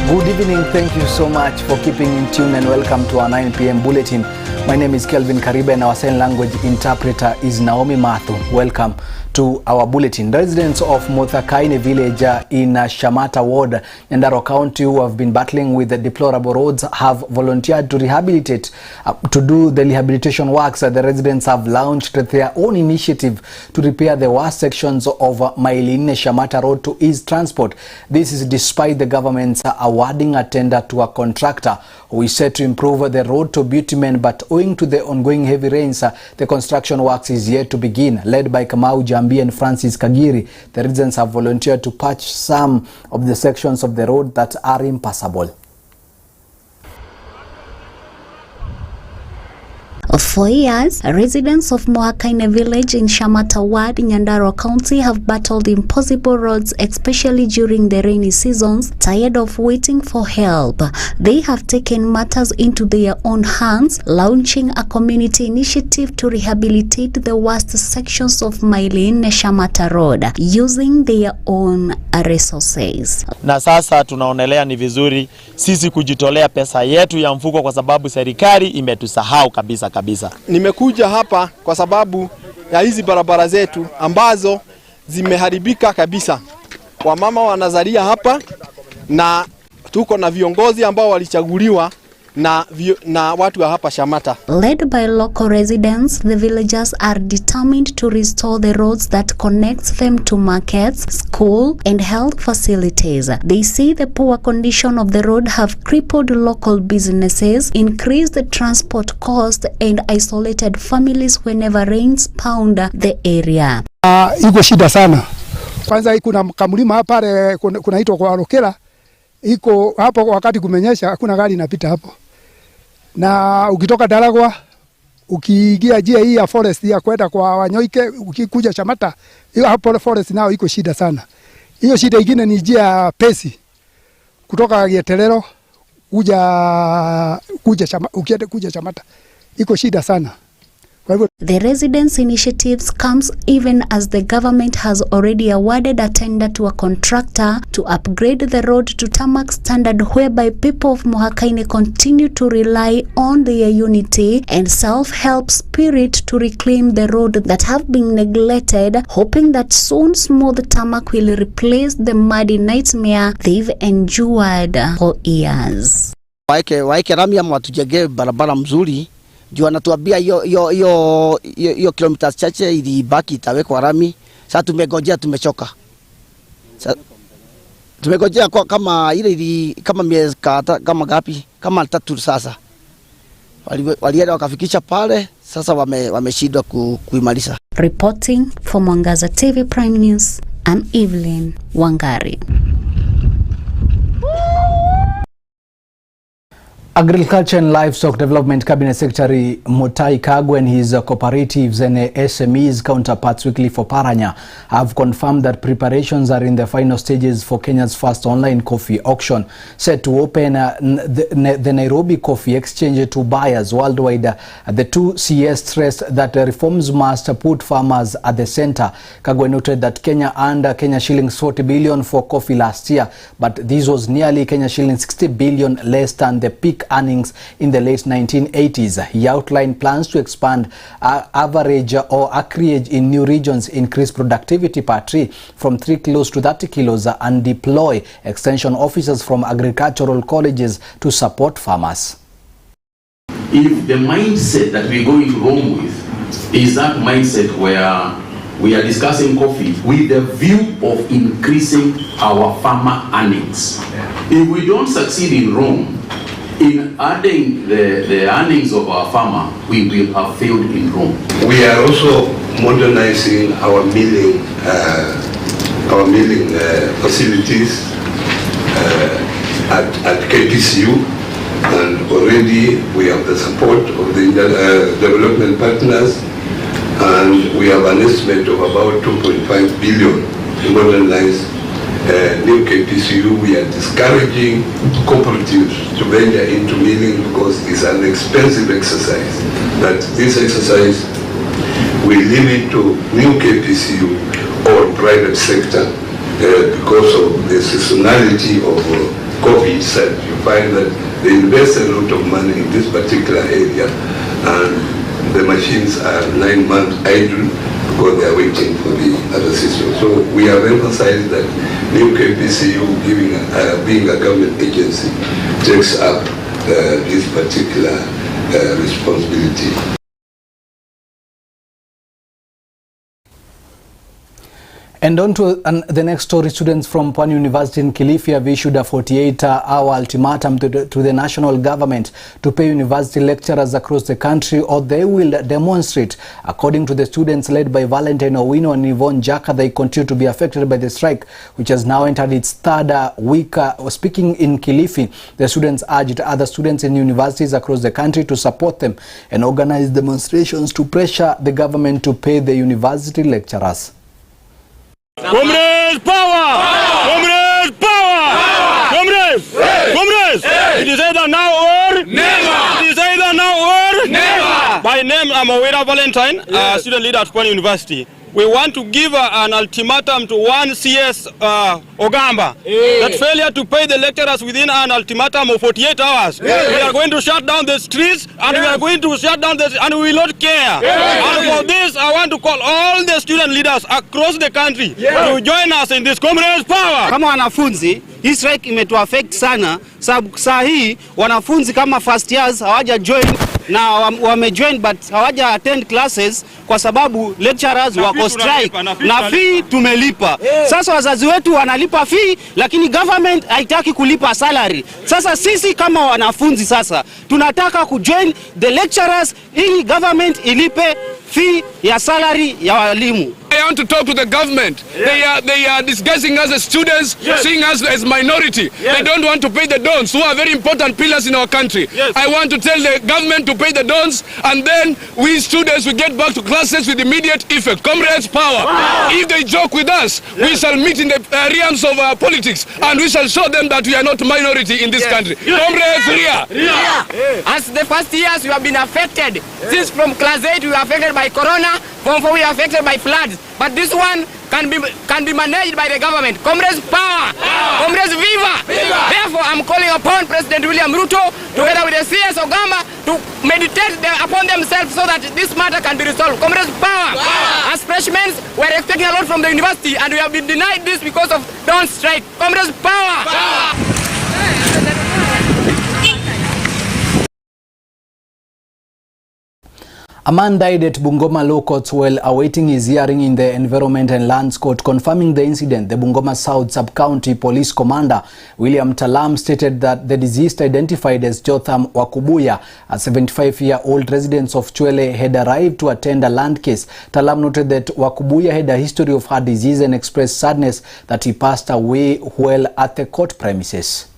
Good evening. Thank you so much for keeping in tune and welcome to our 9 p.m. bulletin. My name is Kelvin Kariba and our sign language interpreter is Naomi Mathu. Welcome to our bulletin. Residents of Muthakaini village in Shamata ward, Nyandarua County, who have been battling with the deplorable roads have volunteered to rehabilitate, to do the rehabilitation works. The residents have launched their own initiative to repair the worst sections of Mailine Shamata road to ease transport. This is despite the government's awarding a tender to a contractor who is set to improve the road to bitumen, but owing to the ongoing heavy rains, the construction works is yet to begin. Led by Kamau Jambi and Francis Kagiri, the residents have volunteered to patch some of the sections of the road that are impassable. For years, residents of Mwangaza village in Shamata ward in Nyandarua County have battled impossible roads, especially during the rainy seasons. Tired of waiting for help, they have taken matters into their own hands, launching a community initiative to rehabilitate the worst sections of Mailine Shamata road using their own resources. Na sasa tunaonelea ni vizuri sisi kujitolea pesa yetu ya mfuko kwa sababu serikali imetusahau kabisa. Nimekuja hapa kwa sababu ya hizi barabara zetu ambazo zimeharibika kabisa. Wamama wanazalia hapa na tuko na viongozi ambao walichaguliwa na watu wa hapa Shamata. Led by local residents, the villagers are determined to restore the roads that connect them to markets, school and health facilities. They say the poor condition of the road have crippled local businesses, increased the transport cost and isolated families whenever rains pound the area. Iko shida sana. Kwanza kuna kamlima hapa kunaitwa kwa Rokela. Iko hapo wakati kumenyesha hakuna gari inapita hapo. Na ukitoka Daragwa ukiingia njia hii ya forest ya kwenda kwa Wanyoike ukikuja Shamata, hiyo hapo forest nao iko shida sana. Hiyo shida nyingine ni njia ya pesi kutoka Geterero kuja Shamata. Iko shida sana. The residents' initiatives comes even as the government has already awarded a tender to a contractor to upgrade the road to tarmac standard, whereby people of Mwangaza continue to rely on their unity and self-help spirit to reclaim the road that have been neglected, hoping that soon smooth tarmac will replace the muddy nightmare they've endured for years. Waike rami ama watujenge barabara mzuri. Juu anatuambia hiyo kilomita chache ilibaki itawekwa rami. Sasa tumegojea, tumechoka. Tumegojea kama ile kama miezi kama gapi, kama 3 sasa. Walienda wakafikisha pale, sasa wameshindwa kuimaliza. Reporting for Mwangaza TV Prime News, I'm Evelyn Wangari. Agriculture and Livestock Development Cabinet Secretary Mutai Kagwe and his cooperatives and SMEs counterparts weekly for Paranya have confirmed that preparations are in the final stages for Kenya's first online coffee auction, set to open the Nairobi Coffee Exchange to buyers worldwide. The two CS stressed that reforms must put farmers at the center. Kagwe noted that Kenya earned Kenya shillings 40 billion for coffee last year, but this was nearly Kenya shillings 60 billion less than the peak earnings in the late 1980s. He outlined plans to expand average or acreage in new regions, increase productivity per tree from 3 kilos to 30 kilos, and deploy extension officers from agricultural colleges to support farmers. If the mindset that we're going to roam with is that mindset where we are discussing coffee with the view of increasing our farmer earnings, if we don't succeed in Rome, in adding the earnings of our farmer, we will have failed in Rome. We are also modernizing our milling facilities at KTCU, and already we have the support of the development partners, and we have an estimate of about 2.5 billion to modernize new KTCU. We are discouraging cooperatives to venture into milling because it's an expensive exercise. But this exercise we leave it to new KTCU or private sector because of the seasonality of coffee itself. You find that they invest a lot of money in this particular area, and the machines are 9 months idle because they are waiting for the other season. So we have emphasized that new KPCU, being a government agency, takes up this particular responsibility. And on to the next story. Students from Pwani University in Kilifi have issued a 48-hour ultimatum to the national government to pay university lecturers across the country, or they will demonstrate. According to the students led by Valentine Owino and Yvonne Jaka, they continue to be affected by the strike, which has now entered its third week. Speaking in Kilifi, the students urged other students in universities across the country to support them and organize demonstrations to pressure the government to pay the university lecturers. Comrades, power! Comrades, power! Comrades! Comrades! It is either now or never! It is either now or never! My name, I'm Owira Valentine, student leader at Pwani University. We want to give an ultimatum to one CS Ogamba that failure to pay the lecturers within an ultimatum of 48 hours. We are going to shut down the streets, and we are going to shut down and we will not care. And for this, I want to call all the student leaders across the country to join us in this Comrades Power. Kama wanafunzi, hii strike imetuaffect sana. Saa hii wanafunzi kama first years hawaja join na wamejoin but hawaja attend classes kwa sababu lecturers wako strike na fee tumelipa. Sasa wazazi wetu wanalipa fee lakini government haitaki kulipa salary. Sasa sisi kama wanafunzi sasa tunataka kujoin the lecturers ili government ilipe fee ya salary ya walimu. I want to talk to the government. They are disguising us as students, seeing us as minority. They don't want to pay the dons, who are very important pillars in our country. I want to tell the government to pay the dons, and then we students will get back to classes with immediate effect. Comrades, power. If they joke with us, we shall meet in the realms of politics, and we shall show them that we are not minority in this country. Comrades, Ria. As the first years we have been affected. Since from class 8 we are affected by corona, from 4 we are affected by floods. But this one can be managed by the government. Comrades, power! Comrades, viva! Therefore, I'm calling upon President William Ruto, together with the CS Ogamba, to meditate upon themselves so that this matter can be resolved. Comrades, power! As freshmen, we're expecting a lot from the university, and we have been denied this because of don't strike. Comrades, power! A man died at Bungoma Law Courts while awaiting his hearing in the Environment and Lands Court. Confirming the incident, the Bungoma South Sub-County Police Commander William Talam stated that the deceased, identified as Jotham Wakubuya, a 75-year-old resident of Chwele, had arrived to attend a land case. Talam noted that Wakubuya had a history of heart disease and expressed sadness that he passed away while at the court premises.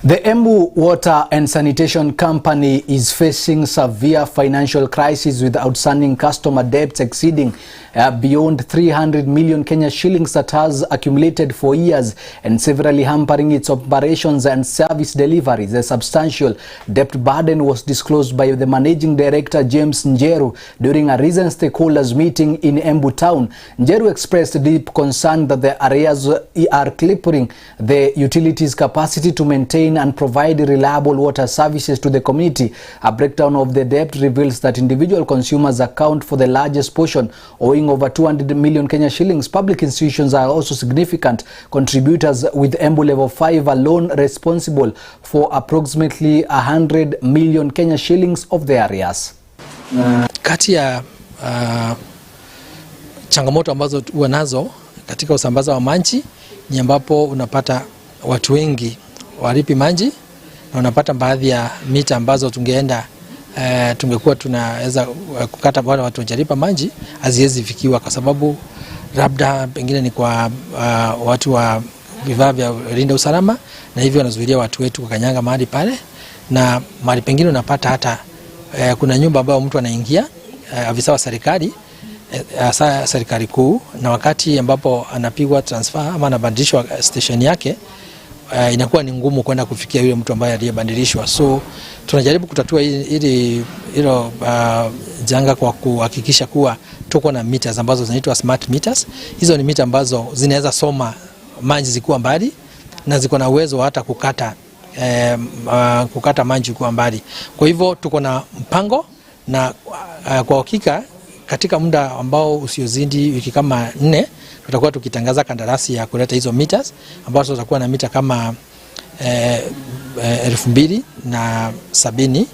The Embu Water and Sanitation Company is facing severe financial crisis with outstanding customer debts exceeding beyond 300 million Kenya shillings that has accumulated for years and severely hampering its operations and service delivery. The substantial debt burden was disclosed by the Managing Director James Njeru during a recent stakeholders meeting in Embu town. Njeru expressed deep concern that the arrears are crippling the utilities' capacity to maintain and provide reliable water services to the community. A breakdown of the debt reveals that individual consumers account for the largest portion, owing over 200 million Kenya shillings. Public institutions are also significant contributors, with Embu Level 5 alone responsible for approximately 100 million Kenya shillings of the arrears. Kati ya changamoto ambazo huwa nazo katika usambaza wa maji ni ambapo unapata watu wengi walipi maji, na unapata baadhi ya mita ambazo tungekuwa tunaweza kukata wale watu wajalipa maji haziwezi fikiwa, kwa sababu labda pengine ni kwa watu wa vifaa vya linda usalama, na hivyo wanazuilia watu wetu kukanyanga mahali pale, na mahali pengine unapata hata kuna nyumba ambayo mtu anaingia afisa wa serikali hasa serikali kuu, na wakati ambapo anapigwa transfer ama anabadilishwa station yake, inakuwa ni ngumu kwenda kufikia yule mtu ambaye aliyebadilishwa. So tunajaribu kutatua hilo janga kwa kuhakikisha kuwa tuko na meters ambazo zinaitwa smart meters. Hizo ni mita ambazo zinaweza soma maji zikiwa mbali na ziko na uwezo hata kukata maji kwa mbali. Kwa hivyo tuko na mpango, na kwa hakika katika muda ambao usiozidi wiki kama 4 tutakuwa tukitangaza kandarasi ya kuleta hizo meters ambazo tutakuwa na mita kama 2,700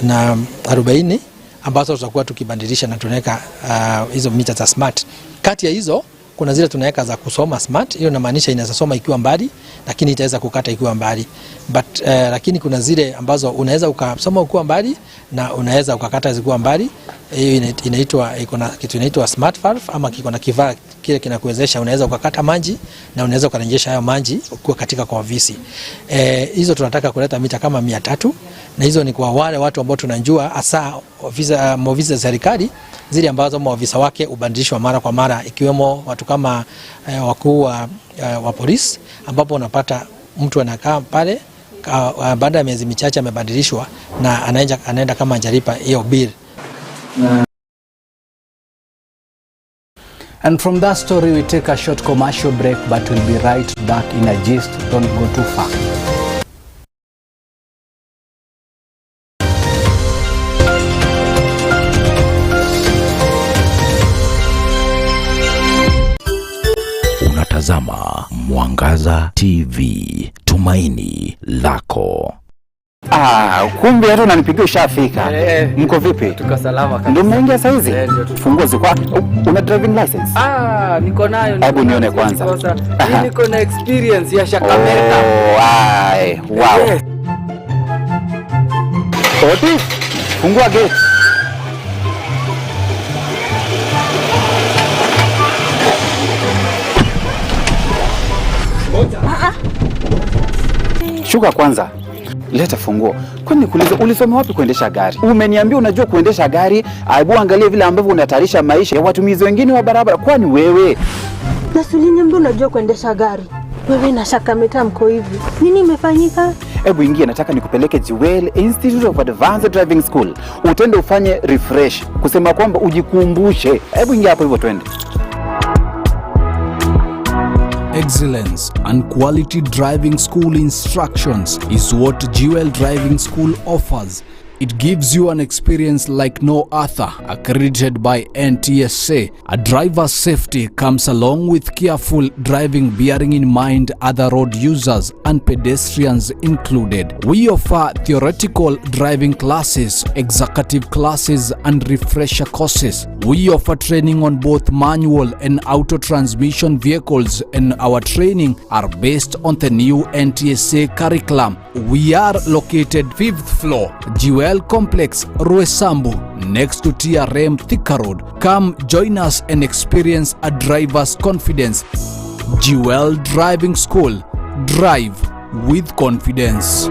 na 40 ambazo tutakuwa tukibadilisha na tunaweka hizo mita za smart. Kati ya hizo kuna zile tunaweka za kusoma smart, hiyo inamaanisha inaweza soma ikiwa mbali lakini itaweza kukata ikiwa mbali. Lakini kuna zile ambazo unaweza ukasoma ukiwa mbali na unaweza ukakata zikiwa mbali. Hiyo iko na kitu inaitwa smart valve, ama kiko na kifaa kile kinakuwezesha unaweza ukakata maji na unaweza ukarejesha hayo maji ukiwa katika kwa ofisi. Hizo tunataka kuleta mita kama 300, na hizo ni kwa wale watu ambao tunajua hasa ofisi za serikali zile ambazo maofisa wake ubadilishwa mara kwa mara, ikiwemo watu kama wakuu wa polisi, ambapo unapata mtu anakaa pale baada ya miezi michache amebadilishwa na anaenda kama jaripa hiyo bill. And from that story we take a short commercial break, but we'll be right back in a gist. Don't go too far. Unatazama Mwangaza TV, tumaini lako. Kumbe hata unanipigia ushafika. Mko vipi? Tuko salama kabisa. Ndio mmeingia saa hizi? Funguo ziko wapi? Una driving license? Niko nayo. Hebu nione kwanza. Mimi niko na experience ya Shakameta. Wow. Yes. Oti, fungua gate. Shuka kwanza. Leta funguo. Kwani kuuliza ulisoma wapi kuendesha gari? Umeniambia unajua kuendesha gari, aibu angalia vile ambavyo unatarisha maisha ya watumizi wengine wa barabara. Kwani wewe? Na uliniambia unajua kuendesha gari. Wewe na Shakameta mko hivi. Nini imefanyika? Hebu ingia, nataka nikupeleke Jewel Institute of Advanced Driving School. Utende ufanye refresh. Kusema kwamba ujikumbushe. Hebu ingia hapo hivyo twende. Excellence and quality driving school instructions is what Jewel Driving School offers. It gives you an experience like no other, accredited by NTSA. A driver's safety comes along with careful driving, bearing in mind other road users and pedestrians included. We offer theoretical driving classes, executive classes and refresher courses. We offer training on both manual and auto transmission vehicles, and our training are based on the new NTSA curriculum. We are located 5th floor, Jewel Complex, Ruesambu, next to TRM Thika Road. Come join us and experience a driver's confidence. Jewel Driving School. Drive with confidence.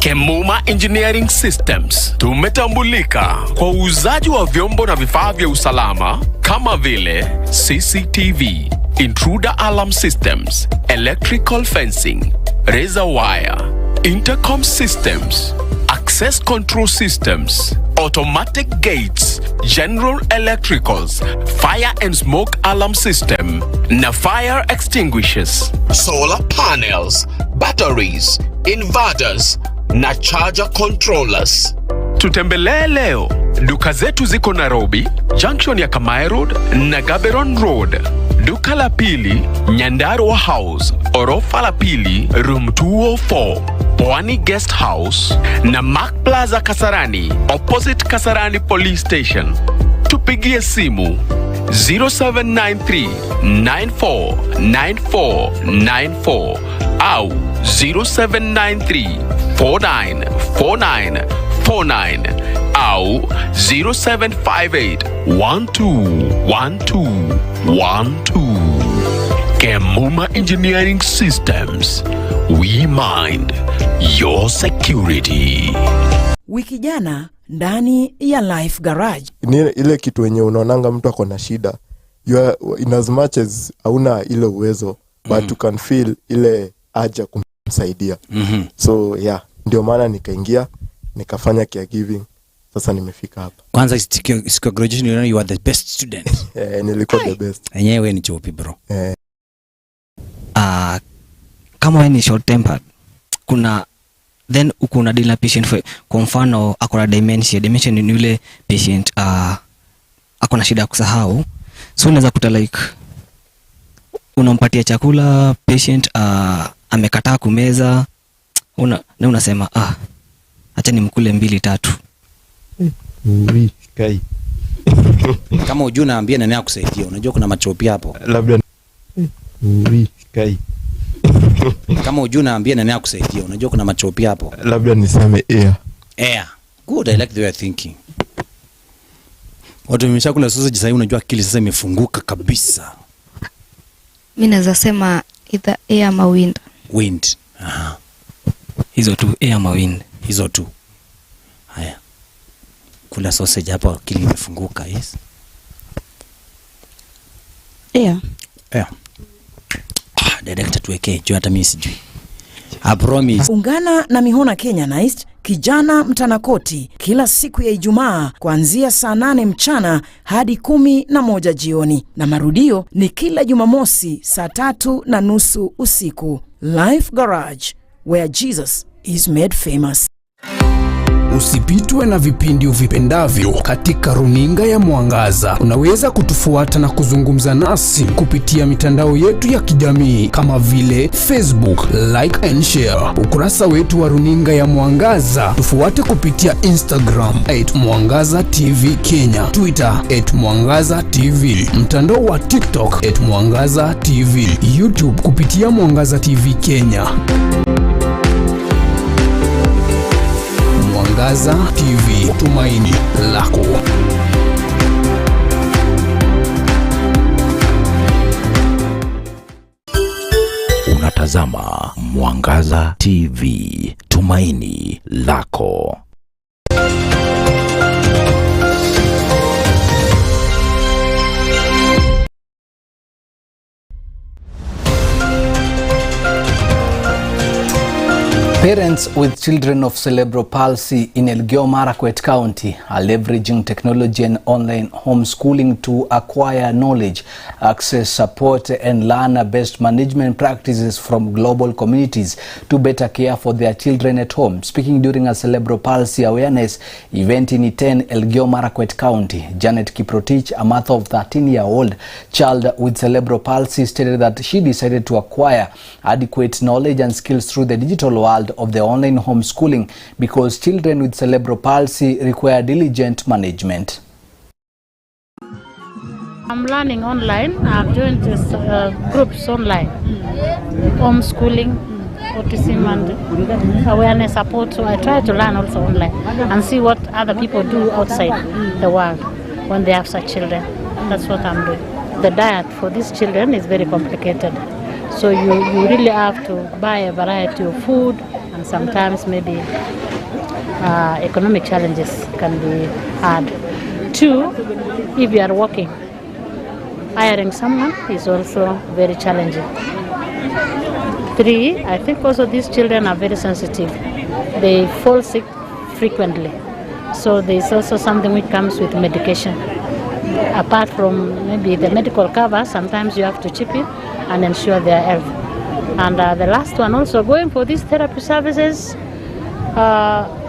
Kemuma Engineering Systems tumetambulika kwa uuzaji wa vyombo na vifaa vya usalama kama vile CCTV, intruder alarm systems, electrical fencing, razor wire, intercom systems, access control systems, automatic gates, general electricals, fire and smoke alarm system na fire extinguishers, solar panels, batteries, inverters na charger controllers. Tutembelee leo. Duka zetu ziko Nairobi, junction ya Kamae Road na Gaberon Road. Duka la pili, Nyandarua House, orofa la pili, room 204, Pwani Guest House na Mark Plaza Kasarani, opposite Kasarani Police Station. Tupigie simu 0793 949494 au 0793 494949 au 0758 121212. Muma Engineering Systems. We mind your security. Wiki jana ndani ya Life Garage. Ile kitu wenye unaonanga mtu ako na shida. You are, in as much as hauna ile uwezo, but you can feel ile haja kumsaidia. So yeah, ndio maana nikaingia, nikafanya caregiving. Sasa nimefika hapa. Kwanza siku graduation you are the best student. Nilikuwa the best. Enyewe ni chopi bro. Kama wewe ni short tempered, kuna then ukuna deal na patient kwa mfano akona dementia ni yule patient akona shida ya kusahau, so unaweza kuta like unampatia chakula patient amekataa kumeza, unasema acha nimkule 2-3. Kai. Kama ujue naambia nani akusaidia, unajua kuna machopi hapo. Labda kai. Kama ujue naambia nani akusaidia, unajua kuna machopi hapo. Labda niseme air. Good, I like the way you're thinking. Watu wameshakula sausage sasa, unajua akili sasa imefunguka kabisa. Mimi naweza sema either air ama wind. Wind. Hizo tu, air ama wind. Hizo tu. Haya. Kula sausage hapo akili imefunguka, yes. Air. Director tuweke, juu hata mimi sijui. I promise. Ungana na Mihona Kenya Nice, kijana mtanakoti, kila siku ya Ijumaa kuanzia saa 8 mchana hadi 11 jioni, na marudio ni kila Jumamosi saa 3:30 usiku. Life Garage, where Jesus is made famous. Usipitwe na vipindi uvipendavyo katika runinga ya Mwangaza. Unaweza kutufuata na kuzungumza nasi kupitia mitandao yetu ya kijamii kama vile Facebook, like and share. Ukurasa wetu wa runinga ya Mwangaza tufuate kupitia Instagram @Mwangaza TV Kenya, Twitter @Mwangaza TV, mtandao wa TikTok @Mwangaza TV, YouTube kupitia Mwangaza TV Kenya. Mwangaza TV, tumaini lako. Unatazama Mwangaza TV, tumaini lako. Parents with children of cerebral palsy in Elgeyo Marakwet County are leveraging technology and online homeschooling to acquire knowledge, access support, and learn best management practices from global communities to better care for their children at home. Speaking during a cerebral palsy awareness event in Iten, Elgeyo Marakwet County, Janet Kiprotich, a mother of 13-year-old child with cerebral palsy, stated that she decided to acquire adequate knowledge and skills through the digital world of the online homeschooling because children with cerebral palsy require diligent management. I'm learning online. I've joined this, groups online, homeschooling, autism and awareness support. So I try to learn also online and see what other people do outside the world when they have such children. That's what I'm doing. The diet for these children is very complicated. So you really have to buy a variety of food, and sometimes maybe economic challenges can be hard. 2, if you are working, hiring someone is also very challenging. 3, I think also these children are very sensitive. They fall sick frequently. So there's also something which comes with medication. Apart from maybe the medical cover, sometimes you have to chip in and ensure their health. And the last one also, going for these therapy services,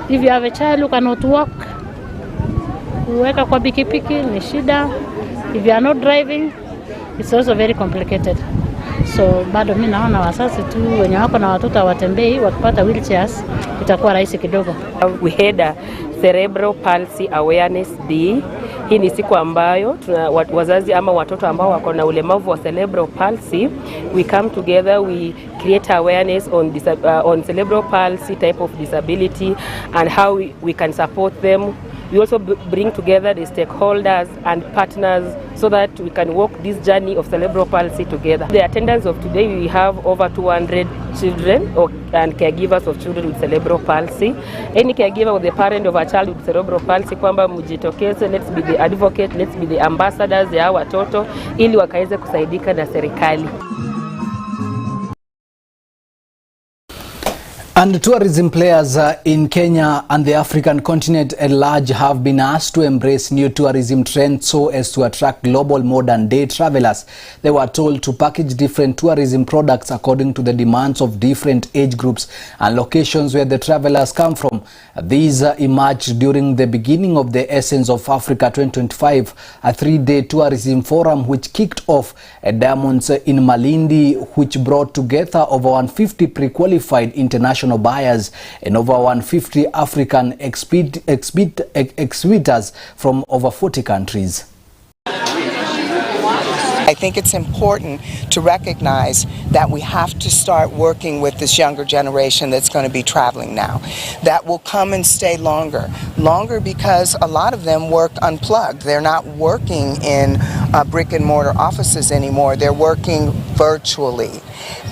if you have a child who cannot walk, kuweka kwa pikipiki ni shida. If you are not driving, it's also very complicated. So bado mimi naona wazazi tu wenye wako na watoto hawatembei, wakipata wheelchairs itakuwa rahisi kidogo. We had a cerebral palsy awareness day. Hii ni siku ambayo wazazi ama watoto ambao wako na ulemavu wa cerebral palsy, we come together, we create awareness on cerebral palsy type of disability and how we can support them We also bring together the stakeholders and partners so that we can walk this journey of cerebral palsy together. The attendance of today, we have over 200 children and caregivers of children with cerebral palsy. Any caregiver with the parent of a child with cerebral palsy, kwamba mjitokeze, let's be the advocate, let's be the ambassadors ya watoto ili wakaweze kusaidika na serikali. And tourism players in Kenya and the African continent at large have been asked to embrace new tourism trends so as to attract global modern day travelers. They were told to package different tourism products according to the demands of different age groups and locations where the travelers come from. These emerged during the beginning of the Essence of Africa 2025, a 3-day tourism forum which kicked off at Diamonds in Malindi, which brought together over 150 pre-qualified international buyers and over 150 African exhibitors from over 40 countries. I think it's important to recognize that we have to start working with this younger generation that's going to be traveling now, that will come and stay longer because a lot of them work unplugged. They're not working in brick and mortar offices anymore. They're working virtually.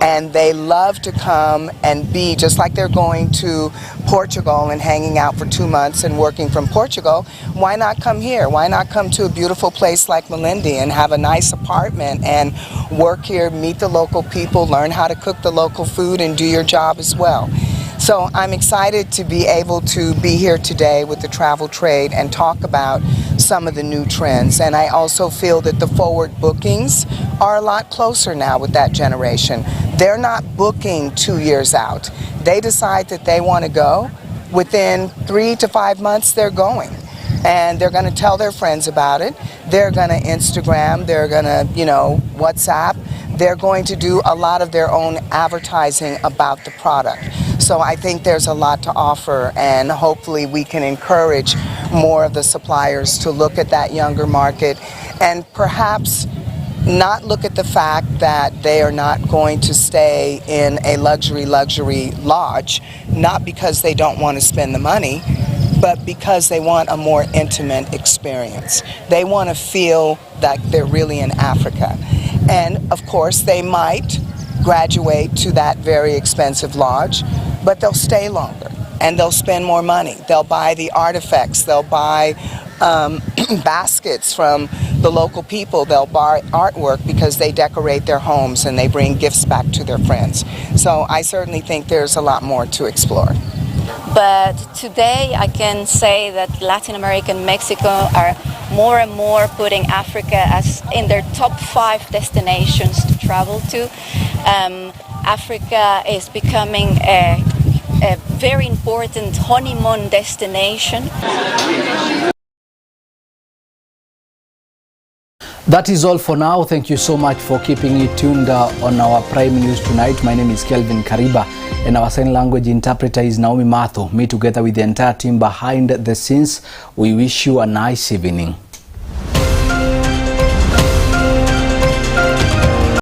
And they love to come and be, just like they're going to Portugal and hanging out for 2 months and working from Portugal, why not come here? Why not come to a beautiful place like Malindi and have a nice apartment and work here, meet the local people, learn how to cook the local food and do your job as well. So I'm excited to be able to be here today with the travel trade and talk about some of the new trends. And I also feel that the forward bookings are a lot closer now with that generation. They're not booking 2 years out. They decide that they want to go. Within 3 to 5 months, they're going. And they're going to tell their friends about it. They're going to Instagram. They're going to, WhatsApp. They're going to do a lot of their own advertising about the product. So I think there's a lot to offer, and hopefully we can encourage more of the suppliers to look at that younger market and perhaps not look at the fact that they are not going to stay in a luxury lodge, not because they don't want to spend the money, but because they want a more intimate experience. They want to feel that they're really in Africa. And of course they might graduate to that very expensive lodge, but they'll stay longer and they'll spend more money. They'll buy the artifacts, they'll buy baskets from the local people, they'll buy artwork because they decorate their homes and they bring gifts back to their friends. So I certainly think there's a lot more to explore. But today I can say that Latin America and Mexico are more and more putting Africa as in their top 5 destinations to travel to. Africa is becoming a very important honeymoon destination. That is all for now. Thank you so much for keeping it tuned on our Prime News tonight. My name is Kelvin Kariba and our sign language interpreter is Naomi Matho. Me together with the entire team behind the scenes, we wish you a nice evening.